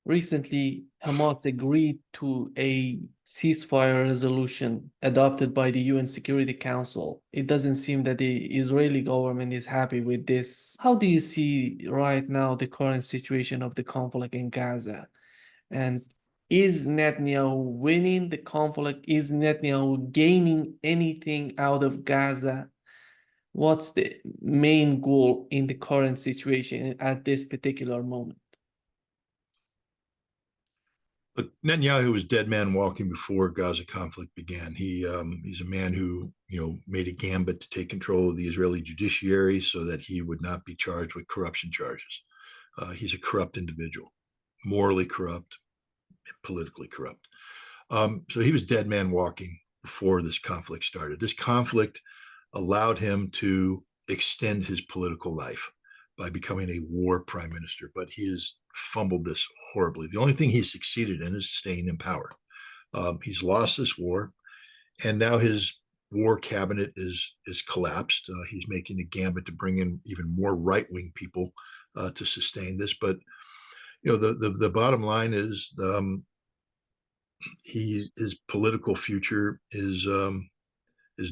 Recently, Hamas agreed to a ceasefire resolution adopted by the UN Security Council. It doesn't seem that the Israeli government is happy with this. How do you see right now the current situation of the conflict in Gaza? And is Netanyahu winning the conflict? Is Netanyahu gaining anything out of Gaza? What's the main goal in the current situation at this particular moment? But Netanyahu was dead man walking before Gaza conflict began. He's a man who made a gambit to take control of the Israeli judiciary so that he would not be charged with corruption charges. He's a corrupt individual, morally corrupt, politically corrupt. So he was dead man walking before this conflict started. This conflict allowed him to extend his political life by becoming a war prime minister, but he has fumbled this horribly. The only thing he's succeeded in is staying in power. He's lost this war, and now his war cabinet is collapsed. He's making a gambit to bring in even more right-wing people to sustain this. But the bottom line is his political future is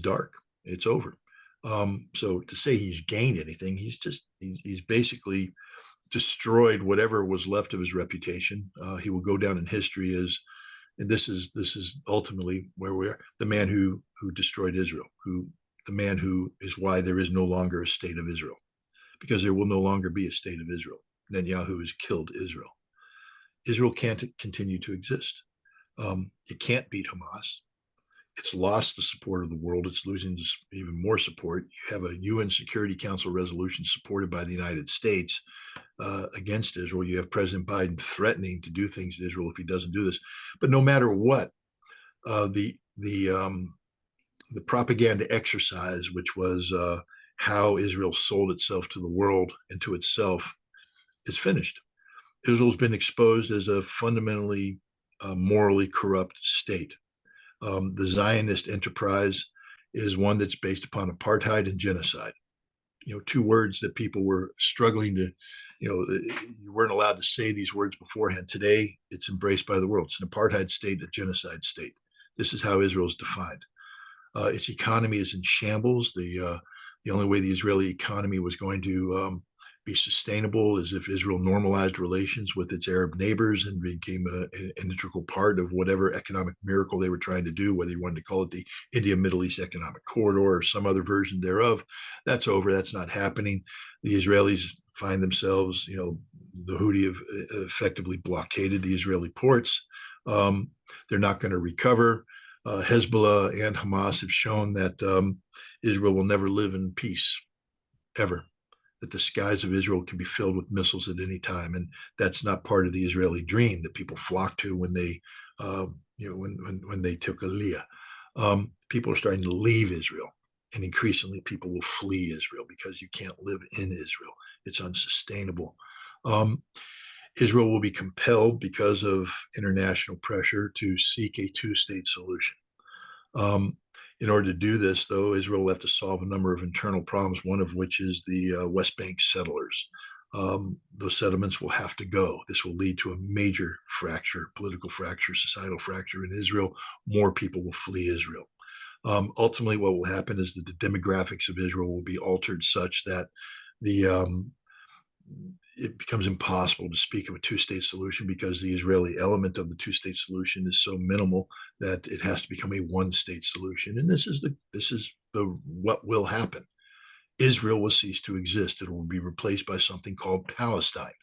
dark. It's over. So to say he's gained anything, he's basically destroyed whatever was left of his reputation. He will go down in history as, and this is ultimately where we are, the man who destroyed Israel, the man who is why there is no longer a state of Israel, because there will no longer be a state of Israel. Netanyahu has killed Israel. Israel can't continue to exist. It can't beat Hamas. It's lost the support of the world. It's losing even more support. You have a UN Security Council resolution supported by the United States against Israel. You have President Biden threatening to do things to Israel if he doesn't do this. But no matter what, the propaganda exercise, which was how Israel sold itself to the world and to itself, is finished. Israel's been exposed as a fundamentally morally corrupt state. The Zionist enterprise is one that's based upon apartheid and genocide. Two words that people were struggling to, you weren't allowed to say these words beforehand. Today, it's embraced by the world. It's an apartheid state, a genocide state. This is how Israel is defined. Its economy is in shambles. The only way the Israeli economy was going to be sustainable is if Israel normalized relations with its Arab neighbors and became an integral part of whatever economic miracle they were trying to do, whether you wanted to call it the India-Middle East Economic Corridor or some other version thereof. That's over. That's not happening. The Israelis find themselves, the Houthi have effectively blockaded the Israeli ports. They're not going to recover. Hezbollah and Hamas have shown that Israel will never live in peace, ever. That the skies of Israel can be filled with missiles at any time, and that's not part of the Israeli dream that people flock to when they, when they took Aliyah. People are starting to leave Israel, and increasingly people will flee Israel because you can't live in Israel. It's unsustainable. Israel will be compelled because of international pressure to seek a two-state solution. In order to do this, though, Israel will have to solve a number of internal problems, one of which is the West Bank settlers. Those settlements will have to go. This will lead to a major fracture, political fracture, societal fracture in Israel. More people will flee Israel. Ultimately, what will happen is that the demographics of Israel will be altered such that it becomes impossible to speak of a two-state solution because the Israeli element of the two-state solution is so minimal that it has to become a one-state solution. And this is what will happen. Israel will cease to exist. It will be replaced by something called Palestine.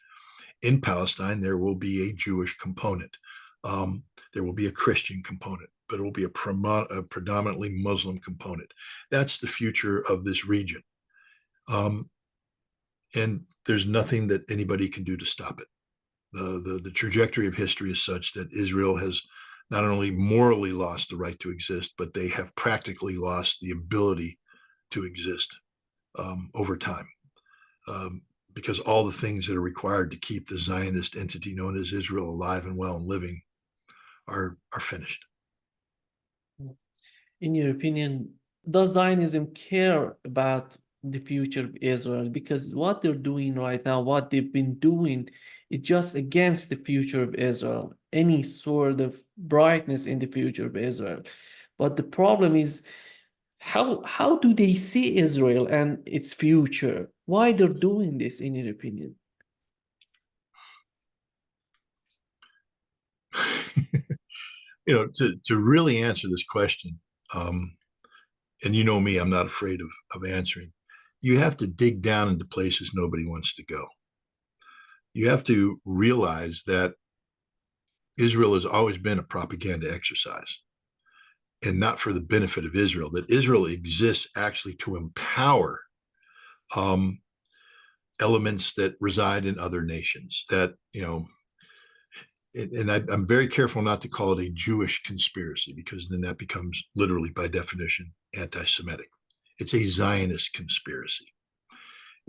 In Palestine, there will be a Jewish component. There will be a Christian component, but it will be a predominantly Muslim component. That's the future of this region. And there's nothing that anybody can do to stop it. The trajectory of history is such that Israel has not only morally lost the right to exist, but they have practically lost the ability to exist over time. Because all the things that are required to keep the Zionist entity known as Israel alive and well and living are finished. In your opinion, does Zionism care about the future of Israel, because what they're doing right now, what they've been doing, is just against the future of Israel, any sort of brightness in the future of Israel. But the problem is, how do they see Israel and its future? Why they're doing this, in your opinion? To really answer this question, and you know me, I'm not afraid of answering. You have to dig down into places nobody wants to go. You have to realize that Israel has always been a propaganda exercise and not for the benefit of Israel, that Israel exists actually to empower um, elements that reside in other nations. That, and I'm very careful not to call it a Jewish conspiracy, because then that becomes literally, by definition, anti-Semitic. It's a Zionist conspiracy.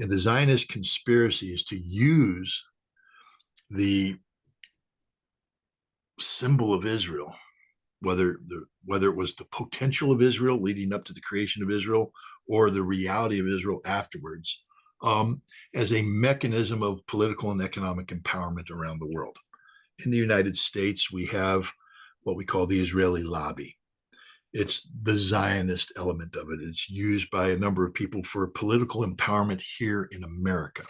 And the Zionist conspiracy is to use the symbol of Israel, whether it was the potential of Israel leading up to the creation of Israel or the reality of Israel afterwards, as a mechanism of political and economic empowerment around the world. In the United States, we have what we call the Israeli lobby. It's the Zionist element of it. It's used by a number of people for political empowerment here in America.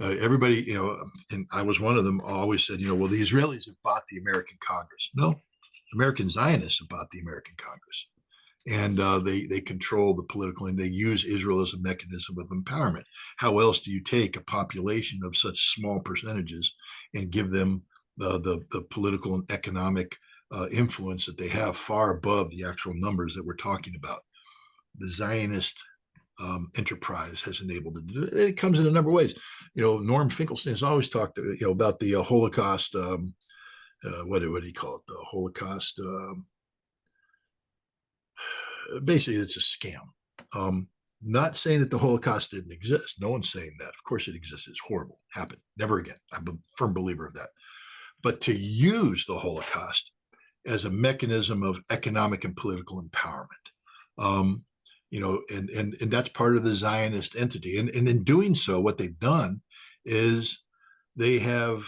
Everybody, and I was one of them, always said, well, the Israelis have bought the American Congress. No, American Zionists have bought the American Congress. And they control the political, and they use Israel as a mechanism of empowerment. How else do you take a population of such small percentages and give them the political and economic influence that they have far above the actual numbers that we're talking about? The Zionist enterprise has enabled it. It comes in a number of ways. Norm Finkelstein has always talked, about the Holocaust. What do you call it? The Holocaust. Basically, it's a scam. Not saying that the Holocaust didn't exist. No one's saying that. Of course it exists. It's horrible. Happened. Never again. I'm a firm believer of that. But to use the Holocaust as a mechanism of economic and political empowerment, and that's part of the Zionist entity. And in doing so, what they've done is they have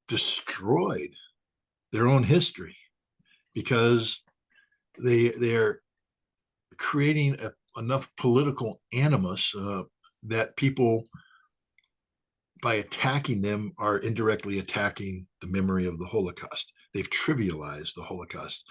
destroyed their own history, because they're creating enough political animus that people, by attacking them, are indirectly attacking the memory of the Holocaust. They've trivialized the Holocaust.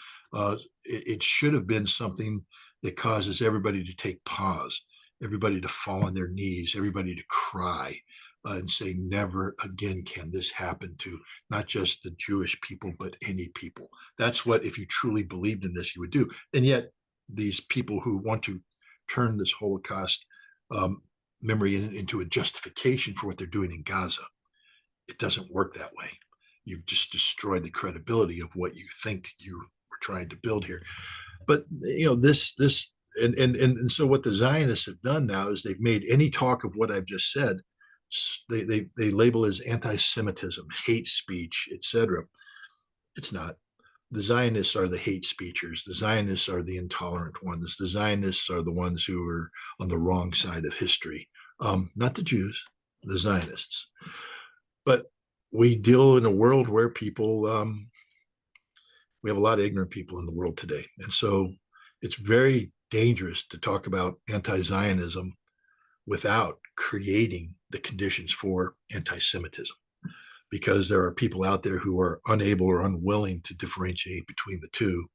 It should have been something that causes everybody to take pause, everybody to fall on their knees, everybody to cry and say, never again can this happen to not just the Jewish people, but any people. That's what, if you truly believed in this, you would do. And yet these people who want to turn this Holocaust memory into a justification for what they're doing in Gaza, it doesn't work that way. You've just destroyed the credibility of what you think you were trying to build here. But this and so what the Zionists have done now is they've made any talk of what I've just said, they label as anti-Semitism, hate speech, etc. It's not. The Zionists are the hate speechers. The Zionists are the intolerant ones. The Zionists are the ones who are on the wrong side of history. Not the Jews, the Zionists. But we deal in a world where people, we have a lot of ignorant people in the world today. And so it's very dangerous to talk about anti-Zionism without creating the conditions for anti-Semitism, because there are people out there who are unable or unwilling to differentiate between the two.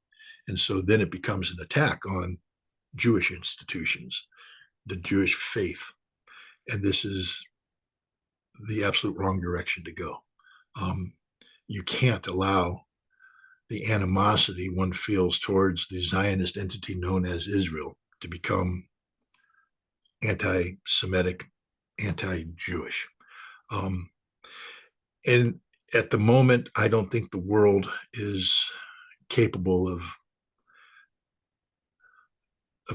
And so then it becomes an attack on Jewish institutions, the Jewish faith. And this is the absolute wrong direction to go. You can't allow the animosity one feels towards the Zionist entity known as Israel to become anti-Semitic, anti-Jewish. And at the moment, I don't think the world is capable of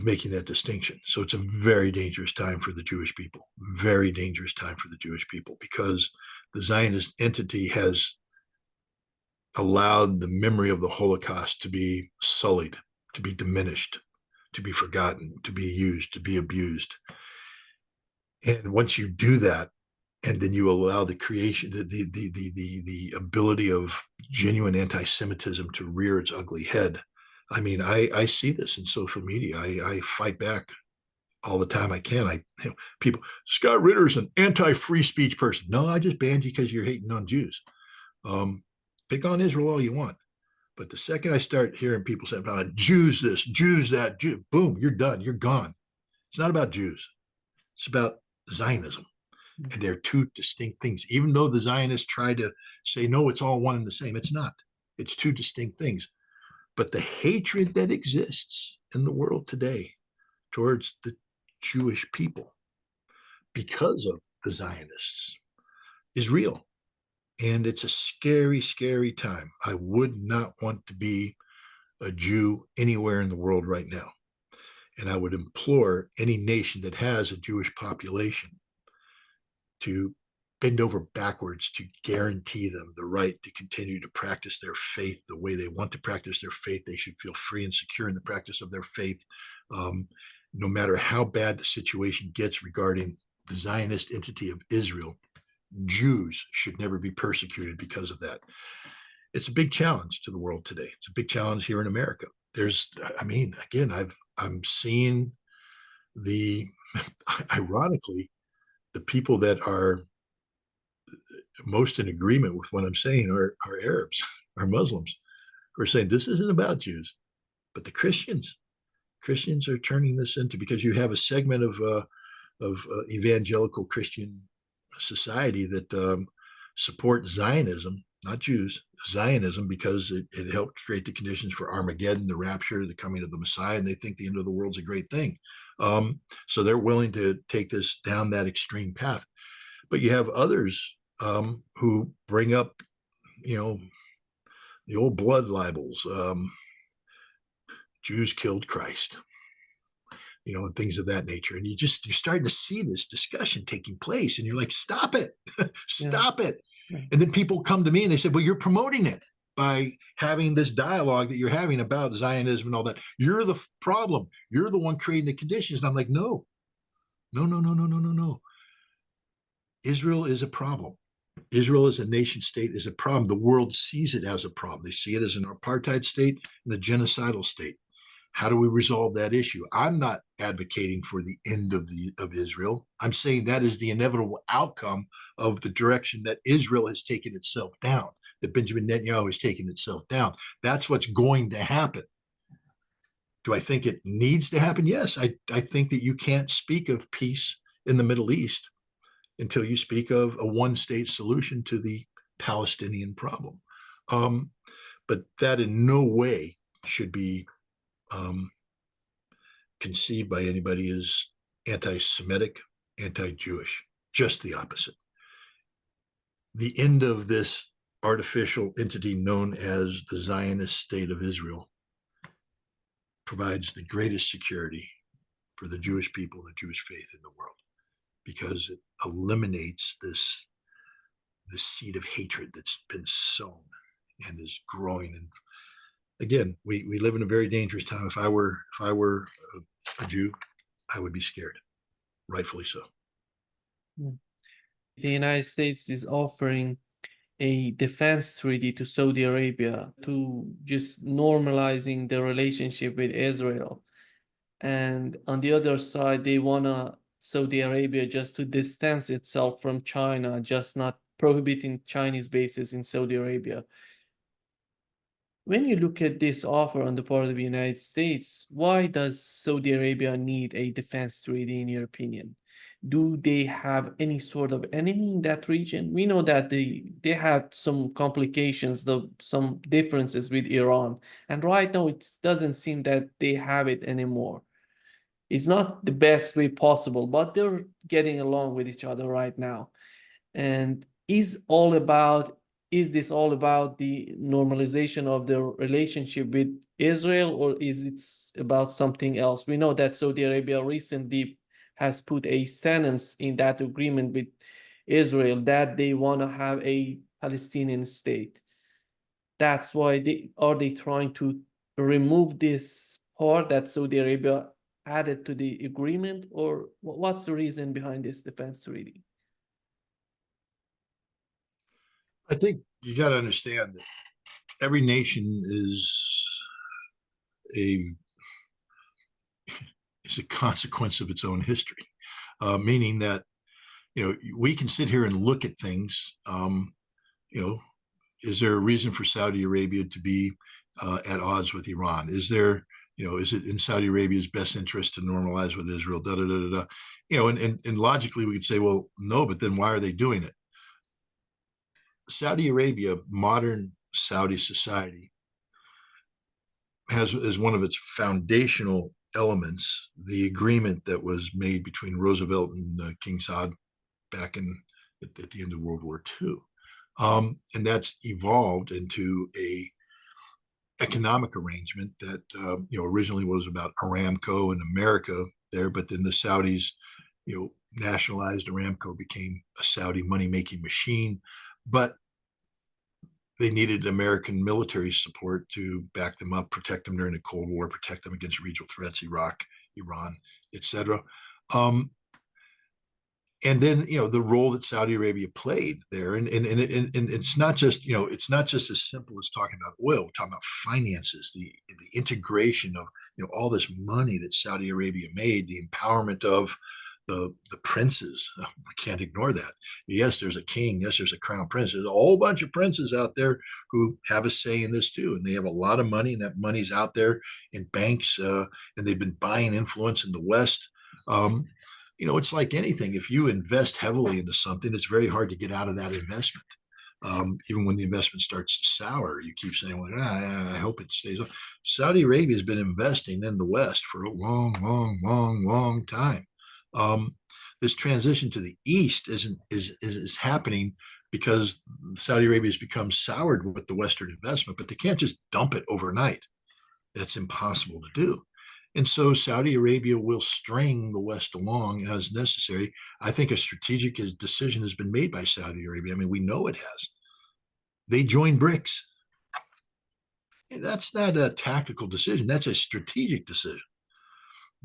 making that distinction. So it's a very dangerous time for the Jewish people, very dangerous time for the Jewish people, because the Zionist entity has allowed the memory of the Holocaust to be sullied, to be diminished, to be forgotten, to be used, to be abused. And once you do that, and then you allow the creation, the ability of genuine anti-Semitism to rear its ugly head. I mean, I see this in social media. I fight back all the time I can. People, Scott Ritter's an anti-free speech person. No, I just banned you because you're hating on Jews. Pick on Israel all you want. But the second I start hearing people say about Jews this, Jews that, boom, you're done. You're gone. It's not about Jews. It's about Zionism. And they're two distinct things. Even though the Zionists try to say, no, it's all one and the same, it's not. It's two distinct things. But the hatred that exists in the world today towards the Jewish people because of the Zionists is real. And it's a scary, scary time. I would not want to be a Jew anywhere in the world right now. And I would implore any nation that has a Jewish population to bend over backwards to guarantee them the right to continue to practice their faith the way they want to practice their faith. They should feel free and secure in the practice of their faith, no matter how bad the situation gets regarding the Zionist entity of Israel. Jews should never be persecuted because of that. It's a big challenge to the world today. It's a big challenge here in America. Again, I'm seeing ironically, the people that are most in agreement with what I'm saying are Arabs, are Muslims, who are saying this isn't about Jews, but the Christians are turning this into, because you have a segment of evangelical Christian society that support Zionism, not Jews, Zionism, because it helped create the conditions for Armageddon, the rapture, the coming of the Messiah, and they think the end of the world's a great thing. So they're willing to take this down that extreme path. But you have others who bring up, the old blood libels. Jews killed Christ, and things of that nature. And you're starting to see this discussion taking place, and you're like, stop it, stop it. And then people come to me and they say, well, you're promoting it by having this dialogue that you're having about Zionism and all that. You're the problem. You're the one creating the conditions. And I'm like, no. Israel is a problem. Israel as a nation state is a problem. The world sees it as a problem. They see it as an apartheid state and a genocidal state. How do we resolve that issue? I'm not advocating for the end of Israel. I'm saying that is the inevitable outcome of the direction that Israel has taken itself down, that Benjamin Netanyahu has taken itself down. That's what's going to happen. Do I think it needs to happen? Yes. I think that you can't speak of peace in the Middle East until you speak of a one-state solution to the Palestinian problem. But that in no way should be conceived by anybody as anti-Semitic, anti-Jewish, just the opposite. The end of this artificial entity known as the Zionist state of Israel provides the greatest security for the Jewish people and the Jewish faith in the world, because it eliminates this seed of hatred that's been sown and is growing. And again, we live in a very dangerous time. If I were a Jew, I would be scared, rightfully so. The United States is offering a defense treaty to Saudi Arabia to just normalizing the relationship with Israel. And on the other side, they want Saudi Arabia just to distance itself from China, just not prohibiting Chinese bases in Saudi Arabia. When you look at this offer on the part of the United States, why does Saudi Arabia need a defense treaty, in your opinion? Do they have any sort of enemy in that region? We know that they had some complications, some differences with Iran. And right now, it doesn't seem that they have it anymore. It's not the best way possible, but they're getting along with each other right now. And is this all about the normalization of the relationship with Israel, or is it about something else? We know that Saudi Arabia recently has put a sentence in that agreement with Israel that they want to have a Palestinian state. That's why they trying to remove this part that Saudi Arabia added to the agreement, or what's the reason behind this defense treaty? I think you got to understand that every nation a is a consequence of its own history, meaning that we can sit here and look at things. Is there a reason for Saudi Arabia to be at odds with Iran? Is it in Saudi Arabia's best interest to normalize with Israel? Da da da da da. And logically we could say, well, no, but then why are they doing it? Saudi Arabia, modern Saudi society, has as one of its foundational elements the agreement that was made between Roosevelt and King Saud back at the end of World War II. And that's evolved into a economic arrangement that originally was about Aramco and America there, but then the Saudis nationalized Aramco, became a Saudi money-making machine, but they needed American military support to back them up, protect them during the Cold War, protect them against regional threats, Iraq, Iran, etc. And then the role that Saudi Arabia played there, and it's not just as simple as talking about oil. We're talking about finances, the integration of all this money that Saudi Arabia made, the empowerment of the princes. We can't ignore that. Yes, there's a king. Yes, there's a crown prince. There's a whole bunch of princes out there who have a say in this too, and they have a lot of money, and that money's out there in banks, and they've been buying influence in the West. It's like anything. If you invest heavily into something, it's very hard to get out of that investment. Even when the investment starts to sour, you keep saying, well, I hope it stays on. Saudi Arabia has been investing in the West for a long, long, long, long time. This transition to the East is happening because Saudi Arabia has become soured with the Western investment, but they can't just dump it overnight. That's impossible to do. And so Saudi Arabia will string the West along as necessary. I think a strategic decision has been made by Saudi Arabia. I mean, we know it has. They joined BRICS. That's not a tactical decision. That's a strategic decision.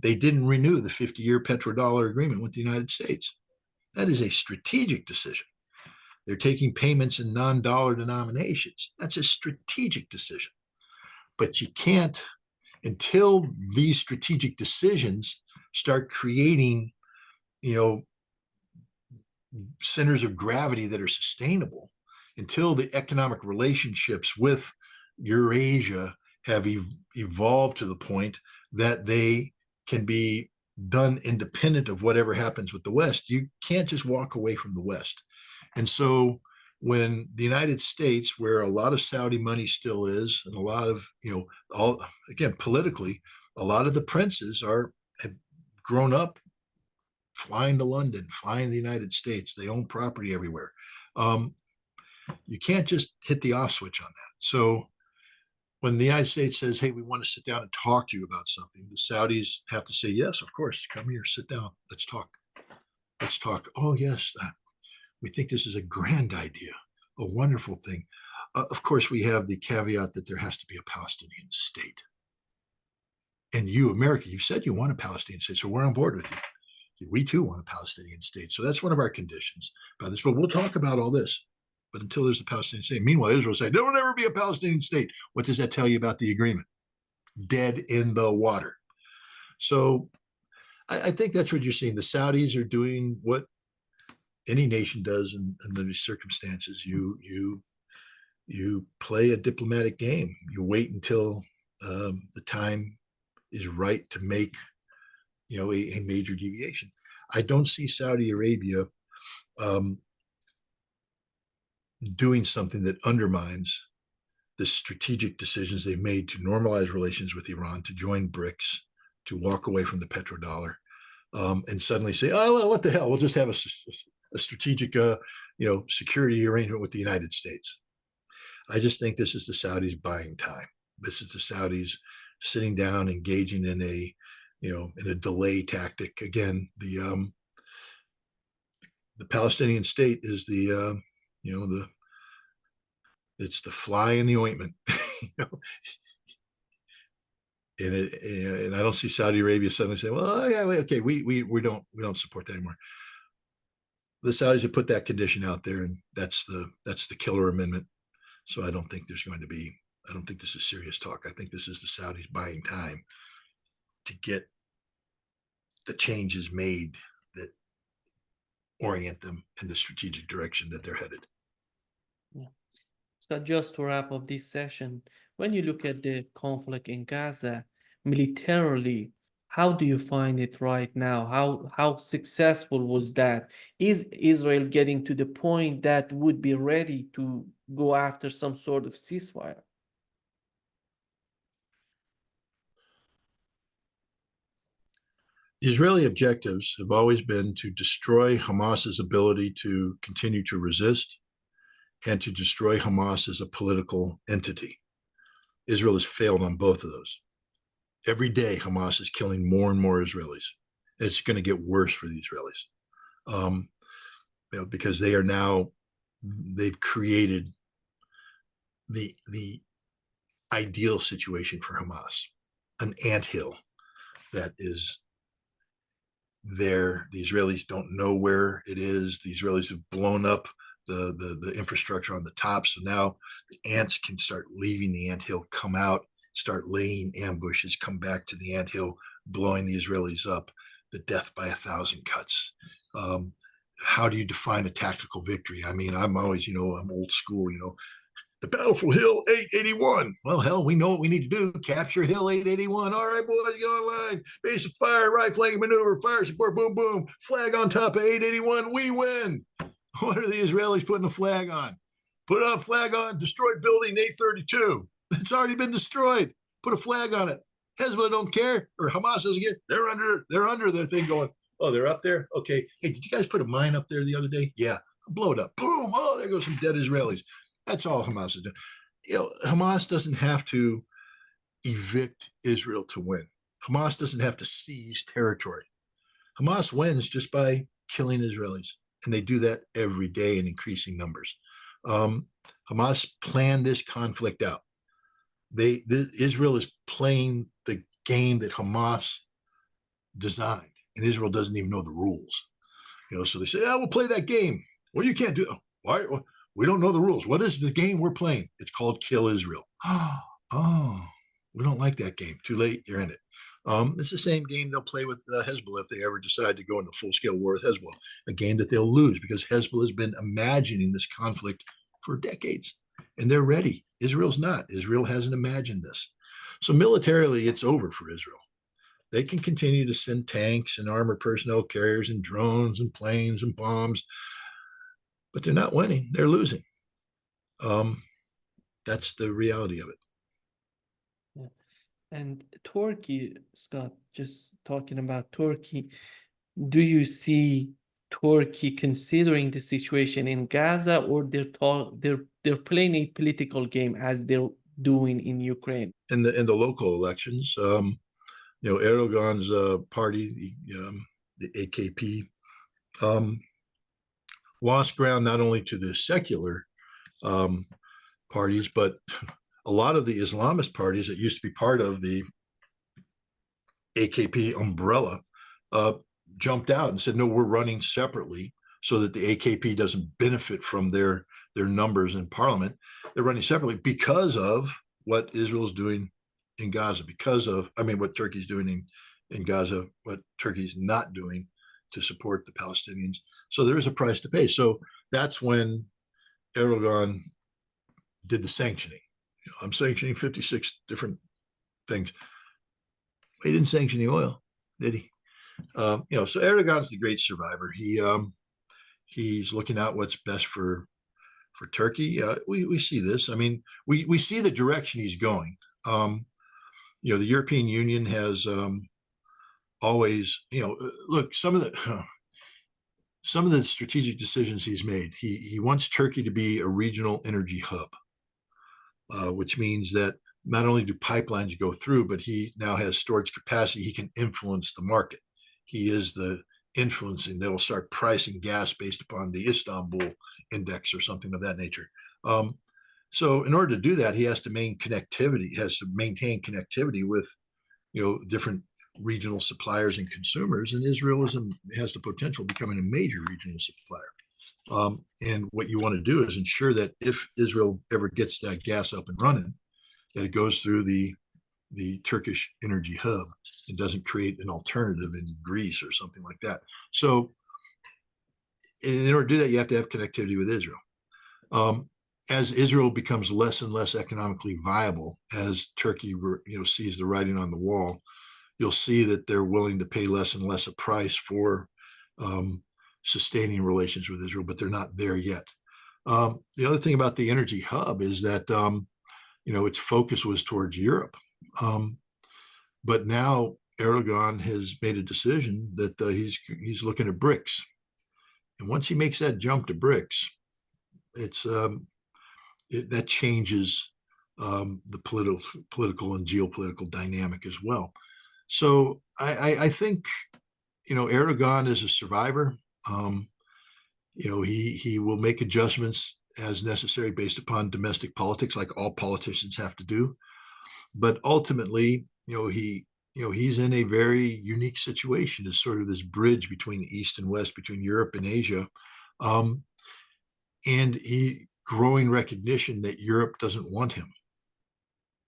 They didn't renew the 50-year petrodollar agreement with the United States. That is a strategic decision. They're taking payments in non-dollar denominations. That's a strategic decision. But you can't, until these strategic decisions start creating, centers of gravity that are sustainable, until the economic relationships with Eurasia have evolved to the point that they can be done independent of whatever happens with the West, you can't just walk away from the West. And so when the United States, where a lot of Saudi money still is, and a lot of, politically, a lot of the princes have grown up flying to London, flying to the United States. They own property everywhere. You can't just hit the off switch on that. So when the United States says, hey, we want to sit down and talk to you about something, the Saudis have to say, yes, of course, come here, sit down, let's talk. Let's talk. Oh, yes, we think this is a grand idea, a wonderful thing. Of course, we have the caveat that there has to be a Palestinian state. And you, America, you've said you want a Palestinian state, so we're on board with you. We too want a Palestinian state. So that's one of our conditions about this. But we'll talk about all this. But until there's a Palestinian state. Meanwhile, Israel said, there will never be a Palestinian state. What does that tell you about the agreement? Dead in the water. So I think that's what you're seeing. The Saudis are doing what any nation does in these circumstances. You play a diplomatic game. You wait until the time is right to make a major deviation. I don't see Saudi Arabia doing something that undermines the strategic decisions they've made to normalize relations with Iran, to join BRICS, to walk away from the petrodollar, and suddenly say, oh, well, what the hell? We'll just have a strategic, security arrangement with the United States. I just think this is the Saudis buying time. This is the Saudis sitting down, engaging in a delay tactic. Again, the Palestinian state is it's the fly in the ointment. And I don't see Saudi Arabia suddenly saying, "Well, yeah, okay, we don't support that anymore." The Saudis have put that condition out there, and that's the killer amendment. So I don't think there's going to be. I don't think this is serious talk. I think this is the Saudis buying time to get the changes made that orient them in the strategic direction that they're headed. Yeah. So just to wrap up this session, when you look at the conflict in Gaza militarily, how do you find it right now? How successful was that? Is Israel getting to the point that would be ready to go after some sort of ceasefire? The Israeli objectives have always been to destroy Hamas's ability to continue to resist and to destroy Hamas as a political entity. Israel has failed on both of those. Every day, Hamas is killing more and more Israelis. It's going to get worse for the Israelis, because they've created the ideal situation for Hamas, an anthill that is there. The Israelis don't know where it is. The Israelis have blown up the infrastructure on the top. So now the ants can start leaving the anthill, come out, start laying ambushes, come back to the anthill, blowing the Israelis up, the death by 1,000 cuts. How do you define a tactical victory? I mean, I'm always, I'm old school, the battle for Hill 881. Well, hell, we know what we need to do. Capture Hill 881. All right, boys, get online. Base of fire, right flank maneuver, fire support, boom, boom. Flag on top of 881. We win. What are the Israelis putting a flag on? Put a flag on destroyed building 832. It's already been destroyed. Put a flag on it. Hezbollah don't care, or Hamas doesn't care. They're under their thing going, oh, they're up there? Okay. Hey, did you guys put a mine up there the other day? Yeah. Blow it up. Boom. Oh, there goes some dead Israelis. That's all Hamas is doing. Hamas doesn't have to evict Israel to win. Hamas doesn't have to seize territory. Hamas wins just by killing Israelis, and they do that every day in increasing numbers. Hamas planned this conflict out. Israel is playing the game that Hamas designed, and Israel doesn't even know the rules. So they say, we'll play that game. Well, you can't do it. Why? We don't know the rules. What is the game we're playing? It's called Kill Israel. Oh, we don't like that game. Too late. You're in it. It's the same game they'll play with Hezbollah if they ever decide to go into full-scale war with Hezbollah, a game that they'll lose because Hezbollah has been imagining this conflict for decades, and they're ready. Israel's not. Israel hasn't imagined this. So militarily, it's over for Israel. They can continue to send tanks and armored personnel carriers and drones and planes and bombs, but they're not winning. They're losing. That's the reality of it. Yeah. And Turkey, Scott, just talking about Turkey, do you see Turkey considering the situation in Gaza, or they're playing a political game as they're doing in Ukraine? In the local elections, Erdogan's party, the AKP, lost ground not only to the secular parties, but a lot of the Islamist parties that used to be part of the AKP umbrella jumped out and said, no, we're running separately so that the AKP doesn't benefit from their numbers in parliament. They're running separately because of what Israel's doing in Gaza, what Turkey's doing in Gaza, what Turkey's not doing to support the Palestinians. So there is a price to pay. So that's when Erdogan did the sanctioning. I'm sanctioning 56 different things. He didn't sanction the oil, did he? So Erdogan's the great survivor. He's looking out what's best for Turkey. We see this. I mean, we see the direction he's going. The European Union has always, look, some of the strategic decisions he's made. He wants Turkey to be a regional energy hub, which means that not only do pipelines go through, but he now has storage capacity. He can influence the market. He is the influencing. They will start pricing gas based upon the Istanbul index or something of that nature. So in order to do that, he has to maintain connectivity with different regional suppliers and consumers, and Israel has the potential of becoming a major regional supplier. And what you want to do is ensure that if Israel ever gets that gas up and running, that it goes through the Turkish energy hub and doesn't create an alternative in Greece or something like that. So in order to do that, you have to have connectivity with Israel. As Israel becomes less and less economically viable, as Turkey sees the writing on the wall, you'll see that they're willing to pay less and less a price for sustaining relations with Israel, but they're not there yet. The other thing about the energy hub is that its focus was towards Europe, but now Erdogan has made a decision that he's looking at BRICS, and once he makes that jump to BRICS, that changes the political and geopolitical dynamic as well. So I think Erdogan is a survivor. He will make adjustments as necessary based upon domestic politics, like all politicians have to do. But ultimately, he's in a very unique situation as sort of this bridge between East and West, between Europe and Asia, and growing recognition that Europe doesn't want him.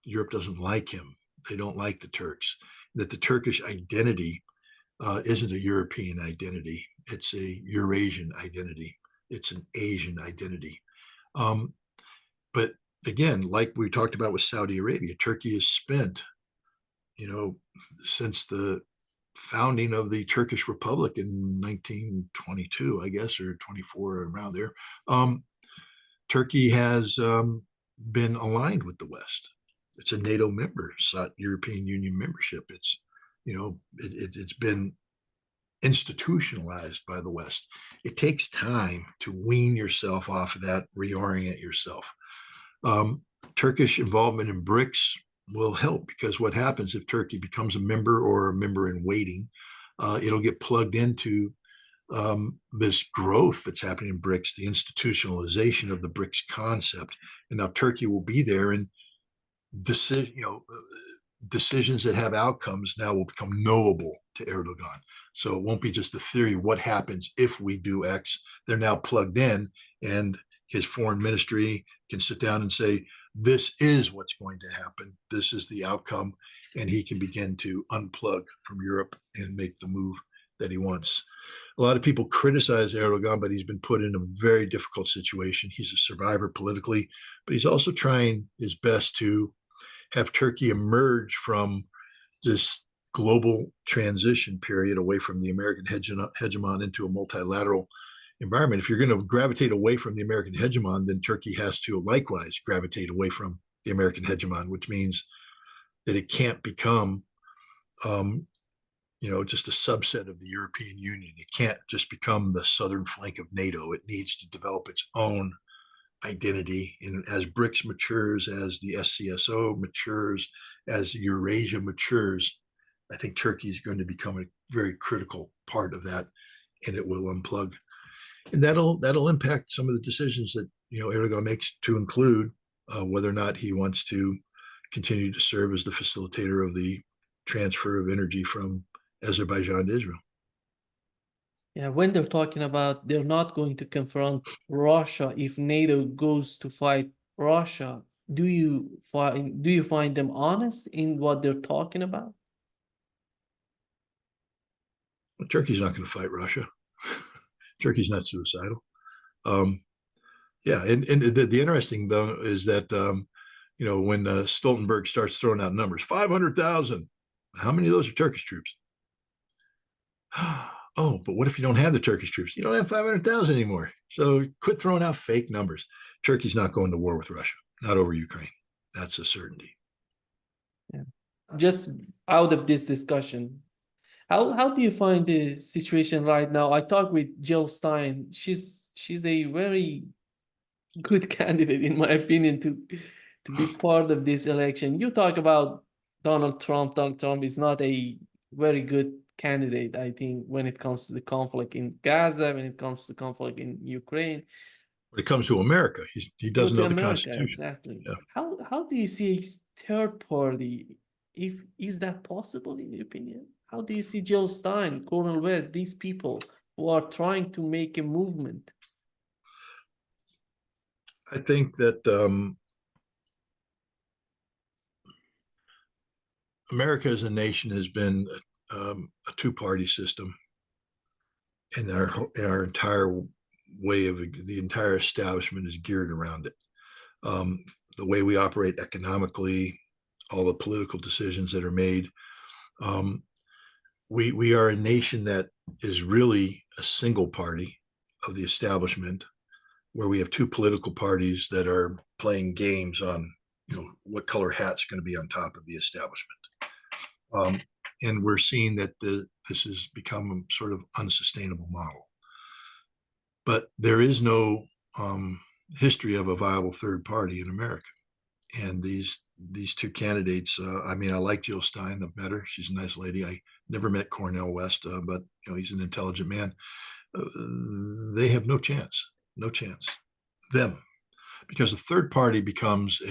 Europe doesn't like him. They don't like the Turks. That the Turkish identity isn't a European identity. It's a Eurasian identity. It's an Asian identity. But again, like we talked about with Saudi Arabia, Turkey has spent, since the founding of the Turkish Republic in 1922, I guess, or 24, around there, Turkey has been aligned with the West. It's a NATO member, sought European Union membership. It's been institutionalized by the West. It takes time to wean yourself off of that, reorient yourself. Turkish involvement in BRICS will help, because what happens if Turkey becomes a member or a member in waiting, it'll get plugged into this growth that's happening in BRICS, the institutionalization of the BRICS concept. And now Turkey will be there, and decisions that have outcomes now will become knowable to Erdogan. So it won't be just the theory, what happens if we do X. They're now plugged in, and his foreign ministry can sit down and say, this is what's going to happen. This is the outcome. And he can begin to unplug from Europe and make the move that he wants. A lot of people criticize Erdogan, but he's been put in a very difficult situation. He's a survivor politically, but he's also trying his best to have Turkey emerge from this global transition period away from the American hegemon into a multilateral environment. If you're going to gravitate away from the American hegemon, then Turkey has to likewise gravitate away from the American hegemon, which means that it can't become, just a subset of the European Union. It can't just become the southern flank of NATO. It needs to develop its own identity. And as BRICS matures, as the SCSO matures, as Eurasia matures, I think Turkey is going to become a very critical part of that, and it will unplug. And that'll impact some of the decisions that Erdogan makes, to include whether or not he wants to continue to serve as the facilitator of the transfer of energy from Azerbaijan to Israel. Yeah, when they're talking about they're not going to confront Russia if NATO goes to fight Russia, do you find them honest in what they're talking about? Well, Turkey's not going to fight Russia. Turkey's not suicidal. Yeah, and the interesting though is that when Stoltenberg starts throwing out numbers, 500,000. How many of those are Turkish troops? Oh, but what if you don't have the Turkish troops? You don't have 500,000 anymore. So quit throwing out fake numbers. Turkey's not going to war with Russia, not over Ukraine. That's a certainty. Yeah. Just out of this discussion, how do you find the situation right now? I talked with Jill Stein. She's a very good candidate, in my opinion, to be part of this election. You talk about Donald Trump. Donald Trump is not a very good candidate, I think, when it comes to the conflict in Gaza, when it comes to the conflict in Ukraine. When it comes to America, he doesn't know the America, Constitution. exactly. Yeah. How do you see a third party Is that possible in your opinion? How do you see Jill Stein, Cornel West, these people who are trying to make a movement? I think that America as a nation has been a two-party system, and our entire way of the entire establishment is geared around it. The way we operate economically, all the political decisions that are made. We are a nation that is really a single party of the establishment, where we have two political parties that are playing games on, what color hat's going to be on top of the establishment. And we're seeing that this has become a sort of unsustainable model. But there is no history of a viable third party in America. And these two candidates, I mean, I like Jill Stein. I've met her. She's a nice lady. I never met Cornel West, but he's an intelligent man. They have no chance. Them, because the third party becomes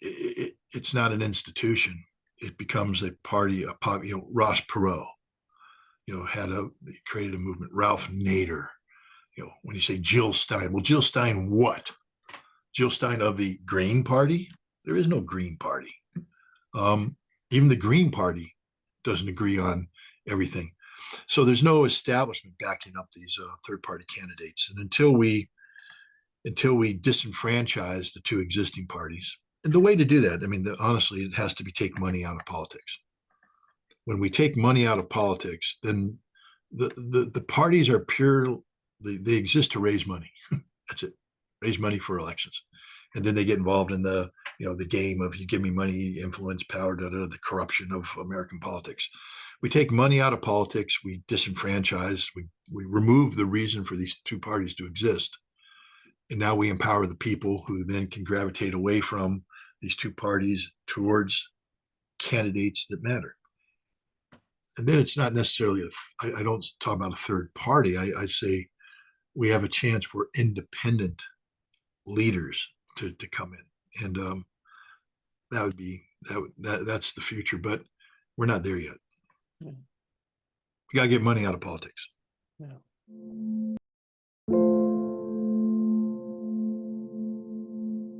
it's not an institution. It becomes a party. Ross Perot, created a movement. Ralph Nader. When you say Jill Stein, well, Jill Stein what? Jill Stein of the Green Party? There is no Green Party. Even the Green Party doesn't agree on everything. So there's no establishment backing up these third-party candidates. And until we disenfranchise the two existing parties, and the way to do that, I mean, honestly, it has to be take money out of politics. When we take money out of politics, then the parties are pure. They exist to raise money. That's it. Raise money for elections. And then they get involved in the game of you give me money, influence, power, the corruption of American politics. We take money out of politics, we disenfranchise, we remove the reason for these two parties to exist. And now we empower the people, who then can gravitate away from these two parties towards candidates that matter. And then it's not necessarily, I don't talk about a third party. I say we have a chance for independent leaders to come in, and that's the future. But we're not there yet. Yeah. We got to get money out of politics. Yeah.